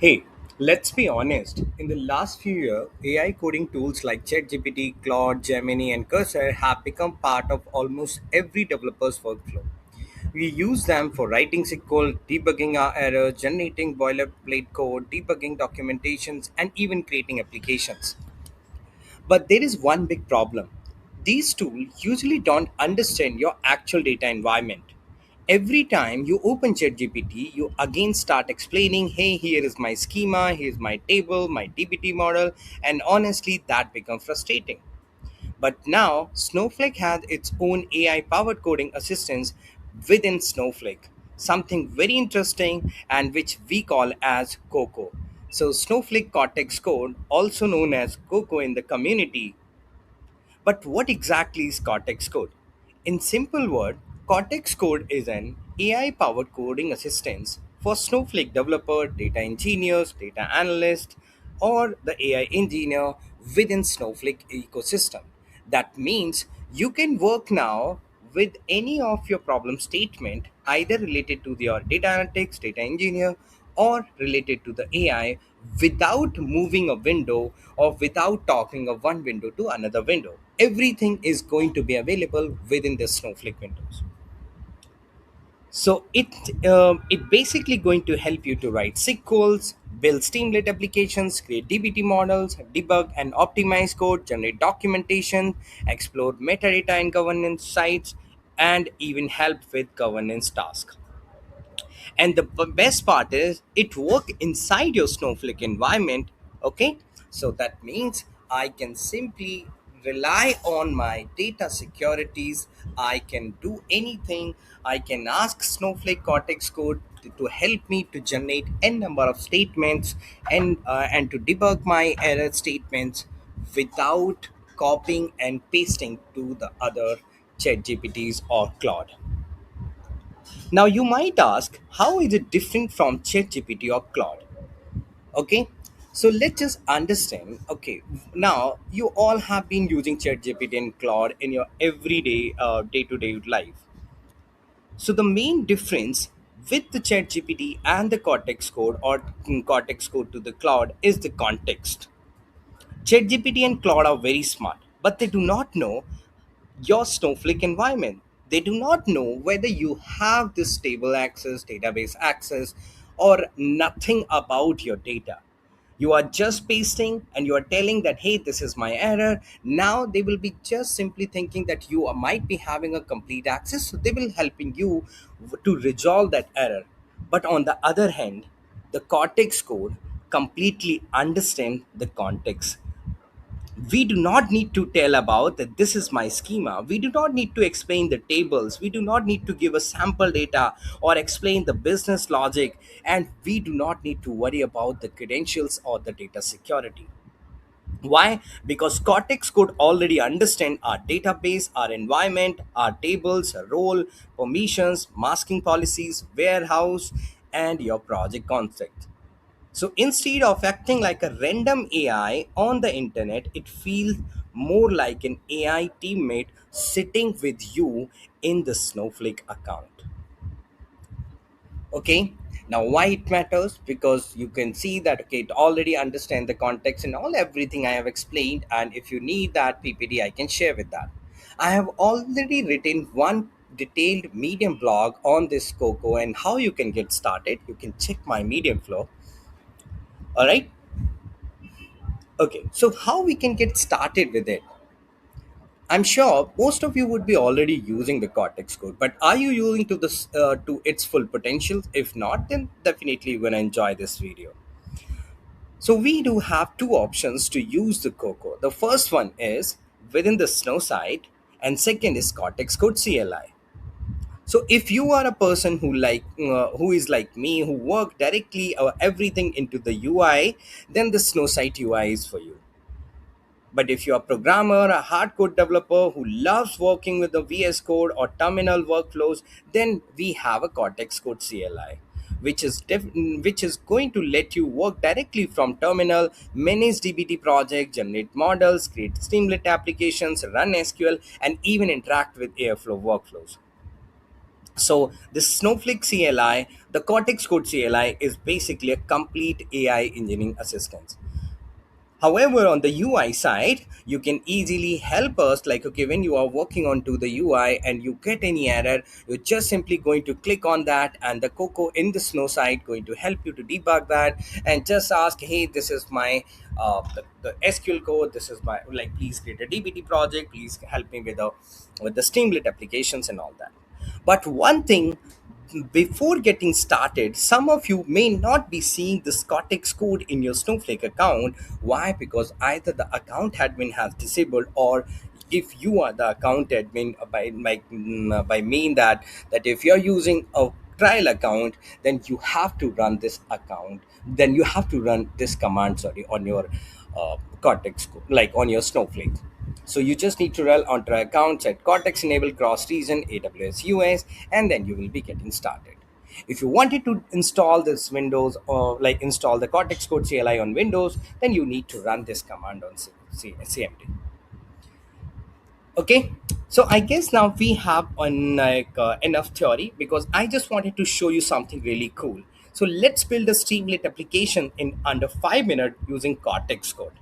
Hey, let's be honest. In the last few years, AI coding tools like ChatGPT, Claude, Gemini, and Cursor have become part of almost every developer's workflow. We use them for writing SQL, debugging our errors, generating boilerplate code, debugging documentations, and even creating applications. But there is one big problem. These tools usually don't understand your actual data environment. Every time you open ChatGPT, you again start explaining, hey, here is my schema, here's my table, my DBT model, and honestly, that becomes frustrating. But now, Snowflake has its own AI powered coding assistance within Snowflake, something very interesting and which we call as CoCo. So, Snowflake Cortex Code, also known as CoCo in the community, but what exactly is Cortex Code? In simple word, Cortex Code is an AI-powered coding assistance for Snowflake developer, data engineers, data analysts, or the AI engineer within Snowflake ecosystem. That means you can work now with any of your problem statement either related to your data analytics, data engineer, or related to the AI without moving a window or without talking of one window to another window. Everything is going to be available within the Snowflake windows. So it basically going to help you to write SQLs, build Streamlit applications, create DBT models, debug and optimize code, generate documentation, explore metadata and governance sites, and even help with governance tasks. And the best part is it work inside your Snowflake environment. Okay, so that means I can simply rely on my data securities. I can do anything. I can ask Snowflake Cortex Code to help me to generate n number of statements and to debug my error statements without copying and pasting to the other chat gpts or Claude. Now you might ask, how is it different from ChatGPT or Claude? Okay, so let's just understand. Okay, now you all have been using ChatGPT and Claude in your everyday, day-to-day life. So the main difference with the ChatGPT and the Cortex Code or Cortex Code to the Claude is the context. ChatGPT and Claude are very smart, but they do not know your Snowflake environment. They do not know whether you have this table access, database access, or nothing about your data. You are just pasting and you are telling that, hey, this is my error. Now they will be just simply thinking that you might be having a complete access. So they will helping you to resolve that error. But on the other hand, the Cortex code completely understand the context. We do not need to tell about that this is my schema. We do not need to explain the tables. We do not need to give a sample data or explain the business logic, and we do not need to worry about the credentials or the data security. Why? Because Cortex could already understand our database, our environment, our tables, our role, permissions, masking policies, warehouse, and your project concept. So instead of acting like a random AI on the internet, it feels more like an AI teammate sitting with you in the Snowflake account. Okay, now why it matters? Because you can see that okay, it already understands the context and all everything I have explained. And if you need that PPT, I can share with that. I have already written one detailed Medium blog on this Coco and how you can get started. You can check my Medium flow. All right. Okay, so how we can get started with it? I'm sure most of you would be already using the Cortex code, but are you using to this to its full potential? If not, then definitely you're gonna enjoy this video. So we do have two options to use the CoCo. The first one is within the Snowsight, and second is Cortex Code CLI. So if you are a person who is like me, who work directly or everything into the UI, then the Snowsight UI is for you. But if you're a programmer, a hardcore developer who loves working with the VS Code or terminal workflows, then we have a Cortex Code CLI, which is going to let you work directly from terminal, manage DBT project, generate models, create Streamlit applications, run SQL, and even interact with Airflow workflows. So the Snowflake CLI, the Cortex Code CLI, is basically a complete AI engineering assistant. However, on the UI side, you can easily help us, like, okay, when you are working onto the UI and you get any error, you're just simply going to click on that, and the CoCo in the Snowsight going to help you to debug that, and just ask, hey, this is my the SQL code, this is my, like, please create a DBT project, please help me with the Streamlit applications and all that. But one thing, before getting started, some of you may not be seeing this Cortex code in your Snowflake account. Why? Because either the account admin has disabled, or if you are the account admin, by mean that if you're using a trial account, then you have to run this account, then you have to run this command, sorry, on your Cortex code, like on your Snowflake. So you just need to run onto accounts at Cortex enable cross region AWS US, and then you will be getting started. If you wanted to install this Windows, or like install the Cortex Code CLI on Windows, then you need to run this command on CMD. Okay, so I guess now we have enough theory, because I just wanted to show you something really cool. So let's build a Streamlit application in under 5 minutes using Cortex Code.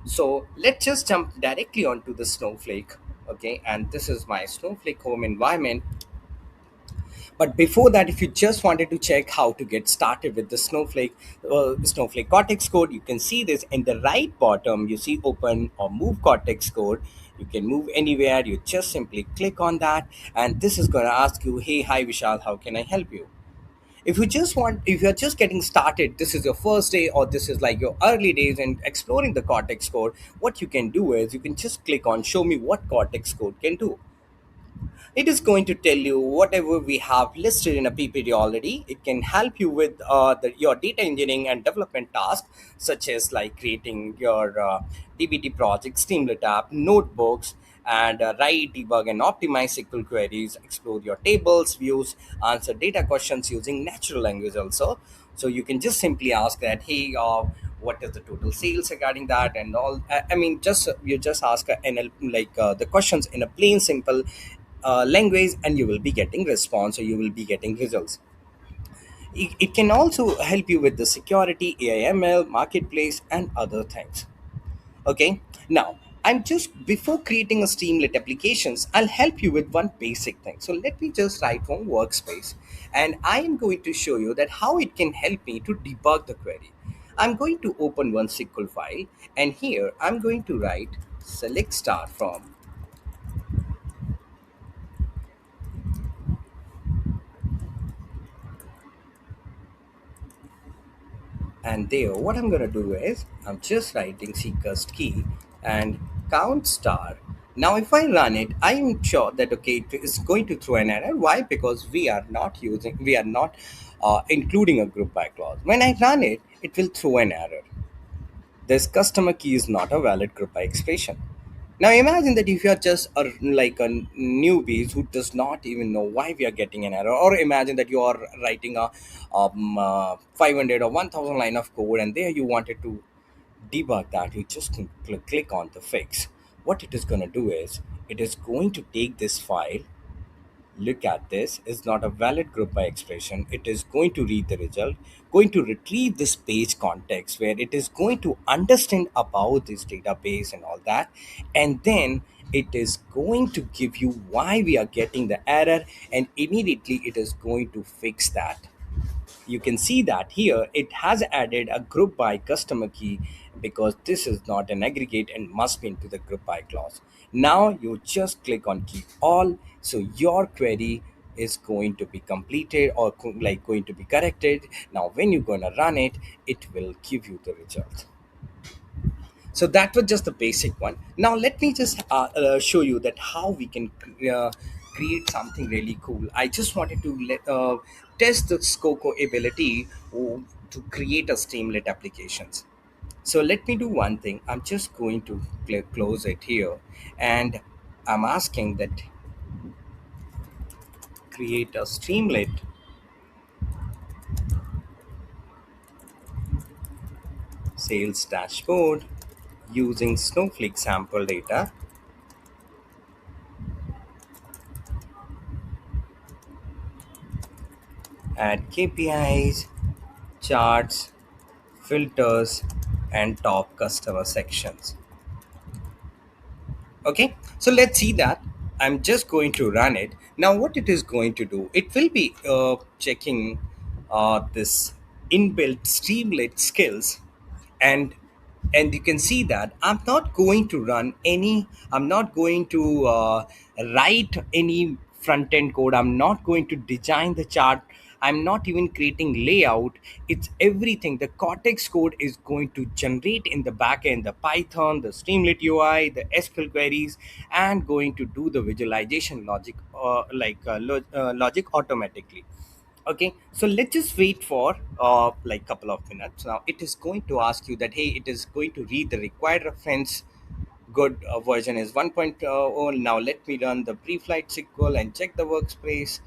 So let's just jump directly onto the Snowflake. Okay, and this is my Snowflake home environment. But before that, if you just wanted to check how to get started with the Snowflake Cortex code, you can see this in the right bottom. You see open or move Cortex code. You can move anywhere. You just simply click on that, and this is going to ask you, hey, hi Vishal, how can I help you? If you're just getting started, this is your first day, or this is like your early days in exploring the Cortex code, what you can do is you can just click on show me what Cortex code can do. It is going to tell you whatever we have listed in a PPT already. It can help you with your data engineering and development tasks, such as like creating your DBT project, Streamlit app, notebooks, and write, debug, and optimize SQL queries, explore your tables, views, answer data questions using natural language also. So you can just simply ask that, hey, what is the total sales regarding that and all. I mean, just you just ask the questions in a plain simple language, and you will be getting response, or you will be getting results. It can also help you with the security, AIML, marketplace, and other things. Okay, now I'm just before creating a Streamlit applications, I'll help you with one basic thing. So let me just write one workspace, and I am going to show you that how it can help me to debug the query. I'm going to open one SQL file, and here I'm going to write select star from, and there what I'm going to do is I'm just writing seekers key and count star. Now if I run it, I am sure that okay, it is going to throw an error. Why? Because we are not including a group by clause. When I run it, it will throw an error. This customer key is not a valid group by expression. Now imagine that if you are just like a newbie who does not even know why we are getting an error, or imagine that you are writing a 500 or 1000 line of code, and there you wanted to debug that, you just can click on the fix. What it is going to do is it is going to take this file, look at this, is not a valid group by expression. It is going to read the result, going to retrieve this page context where it is going to understand about this database and all that, and then it is going to give you why we are getting the error, and immediately it is going to fix that. You can see that here it has added a group by customer key, because this is not an aggregate and must be into the group by clause. Now you just click on keep all, so your query is going to be completed, or going to be corrected. Now when you're going to run it, it will give you the result. So that was just the basic one. Now let me just show you that how we can create something really cool. I just wanted to test the CoCo ability to create a Streamlit applications. So let me do one thing. I'm just going to close it here, and I'm asking that create a Streamlit sales dashboard using Snowflake sample data. add KPIs, charts, filters, and top customer sections. Okay, so let's see that. I'm just going to run it. Now what it is going to do, it will be checking this inbuilt Streamlit skills, and and you can see that I'm not going to write any front end code. I'm not going to design the chart. I'm not even creating layout. It's everything. The Cortex code is going to generate in the backend the Python, the Streamlit UI, the SQL queries, and going to do the visualization logic, logic automatically. Okay, so let's just wait for like couple of minutes. Now it is going to ask you that, hey, it is going to read the required reference. Good, version is 1.0. Now let me run the pre-flight SQL and check the workspace.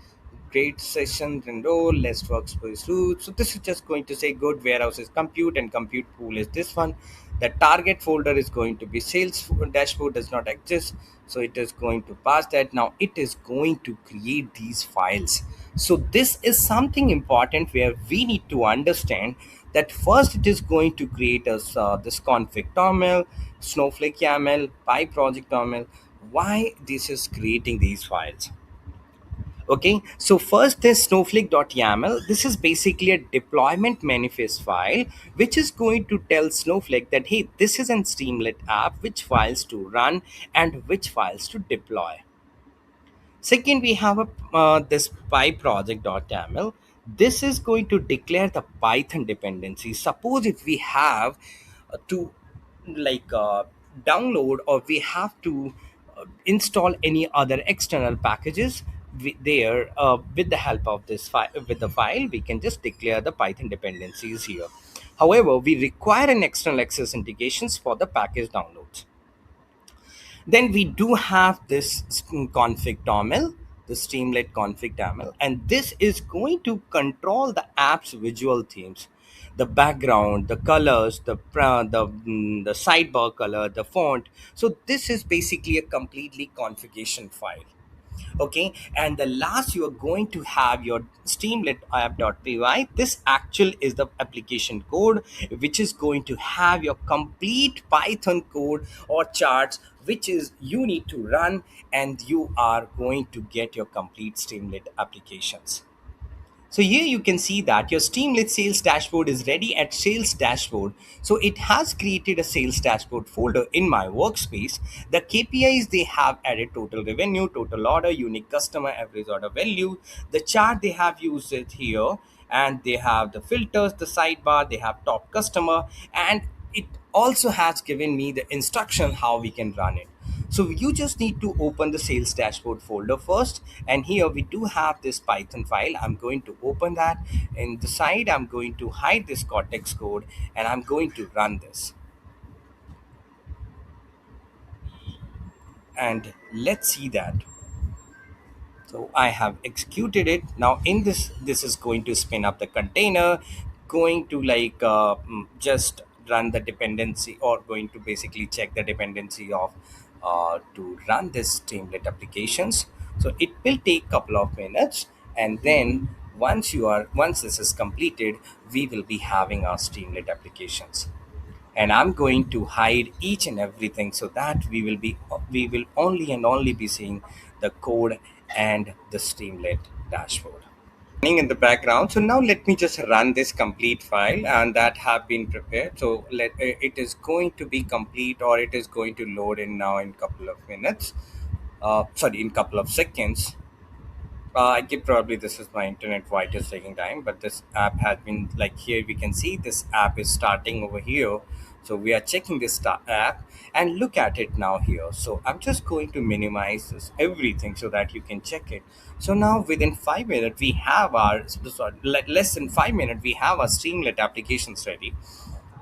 Great session enroll, less workspace root. So this is just going to say good, warehouse is compute, and compute pool is this one. The target folder is going to be sales dashboard does not exist. So it is going to pass that. Now it is going to create these files. So this is something important where we need to understand that first it is going to create us this config toml, Snowflake YAML, Py project toml. Why this is creating these files? Okay, so first is snowflake.yaml. This is basically a deployment manifest file, which is going to tell Snowflake that, hey, this is an Streamlit app, which files to run and which files to deploy. Second, we have this pyproject.yaml. This is going to declare the Python dependency. Suppose if we have to like download, or we have to install any other external packages there, with the help of this file, with the file, we can just declare the Python dependencies here. However, we require an external access indications for the package downloads. Then we do have this config toml, the Streamlit config toml, and this is going to control the app's visual themes, the background, the colors, the sidebar color, the font. So this is basically a completely configuration file. Okay, and the last, you are going to have your Streamlit app.py. This actual is the application code, which is going to have your complete Python code or charts, which is you need to run, and you are going to get your complete Streamlit applications. So here you can see that your Streamlit sales dashboard is ready at sales dashboard. So it has created a sales dashboard folder in my workspace. The KPIs, they have added total revenue, total order, unique customer, average order value. The chart, they have used it here, and they have the filters, the sidebar, they have top customer, and it also has given me the instruction how we can run it. So you just need to open the sales dashboard folder first, and here we do have this Python file. I'm going to open that. In the side, I'm going to hide this Cortex code, and I'm going to run this. And let's see that. So I have executed it. Now in this is going to spin up the container, going to just run the dependency, or going to basically check the dependency of to run this Streamlit applications. So it will take couple of minutes, and then once this is completed, we will be having our Streamlit applications. And I'm going to hide each and everything, so that we will only and only be seeing the code and the Streamlit dashboard running in the background. So now let me just run this complete file, and that have been prepared. So it is going to be complete, or it is going to load in now in couple of minutes, sorry, in couple of seconds. I get probably this is my internet why it is taking time, but this app has been like, here we can see this app is starting over here. So we are checking this app, and look at it now here. So I'm just going to minimize this everything so that you can check it. So now within 5 minutes we have our, sorry, less than 5 minutes we have our Streamlit applications ready,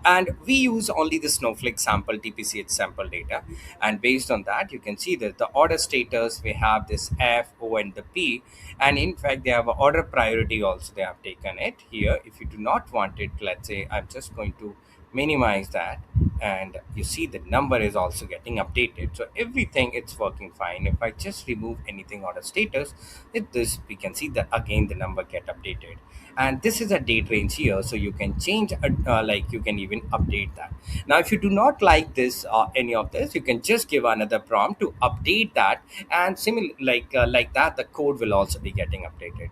and we use only the Snowflake sample TPCH sample data, and based on that you can see that the order status, we have this F, O, and the P, and in fact they have a order priority also, they have taken it here. If you do not want it, let's say I'm just going to minimize that, and you see the number is also getting updated, so everything it's working fine. If I just remove anything on a status, with this we can see that again the number get updated. And this is a date range here, so you can change like you can even update that. Now if you do not like this any of this, you can just give another prompt to update that, and similar like that the code will also be getting updated.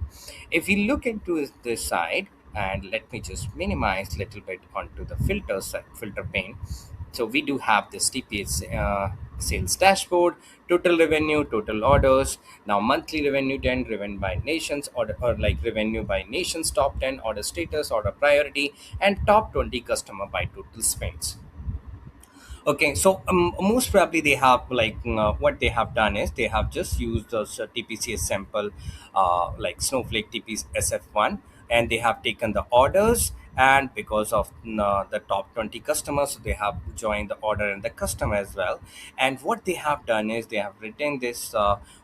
If we look into this side, and let me just minimize little bit onto the filter pane. So we do have this TPS sales dashboard, total revenue, total orders, now monthly revenue 10, revenue by nations, or like revenue by nations, top 10, order status, order priority, and top 20 customer by total spends. Okay, so most probably they have what they have done is they have just used the TPCS sample, like Snowflake TPSF1, and they have taken the orders, and because of the top 20 customers, so they have joined the order and the customer as well. And what they have done is they have written this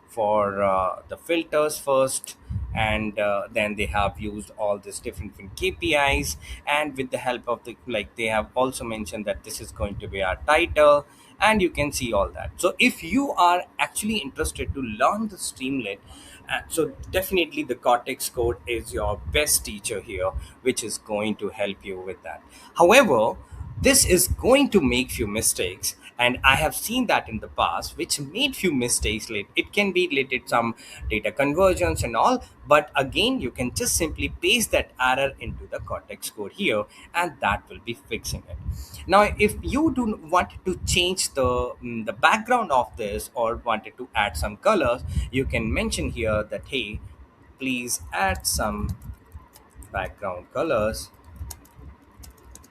for the filters first, and then they have used all these different KPIs, and with the help of the like they have also mentioned that this is going to be our title, and you can see all that. So if you are actually interested to learn the Streamlit, so definitely the Cortex Code is your best teacher here, which is going to help you with that. However, this is going to make few mistakes, and I have seen that in the past which made few mistakes. It can be related some data conversions and all, but again you can just simply paste that error into the Cortex Code here, and that will be fixing it. Now if you do want to change the background of this, or wanted to add some colors, you can mention here that, hey, please add some background colors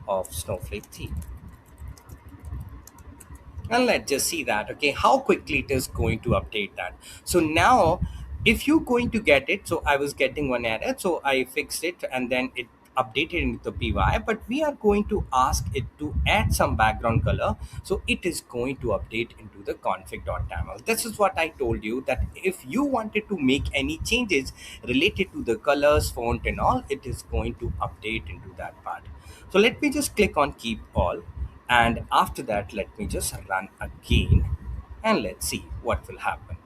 of snowflake theme. And let's just see that, okay, how quickly it is going to update that. So now if you're going to get it, so I was getting one error, so I fixed it and then it updated into the py, but we are going to ask it to add some background color, so it is going to update into the config.taml. This is what I told you, that if you wanted to make any changes related to the colors, font and all, it is going to update into that part. So let me just click on keep all, and after that let me just run again, and let's see what will happen.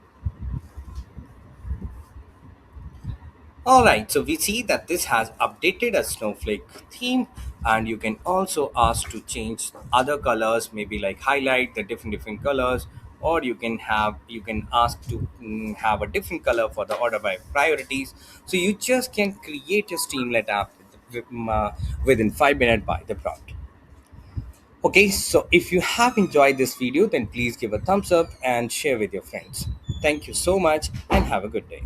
All right, so we see that this has updated a snowflake theme, and you can also ask to change other colors, maybe like highlight the different colors, or you can ask to have a different color for the order by priorities. So you just can create a Streamlit app within 5 minutes by the prompt. Okay, so if you have enjoyed this video, then please give a thumbs up and share with your friends. Thank you so much and have a good day.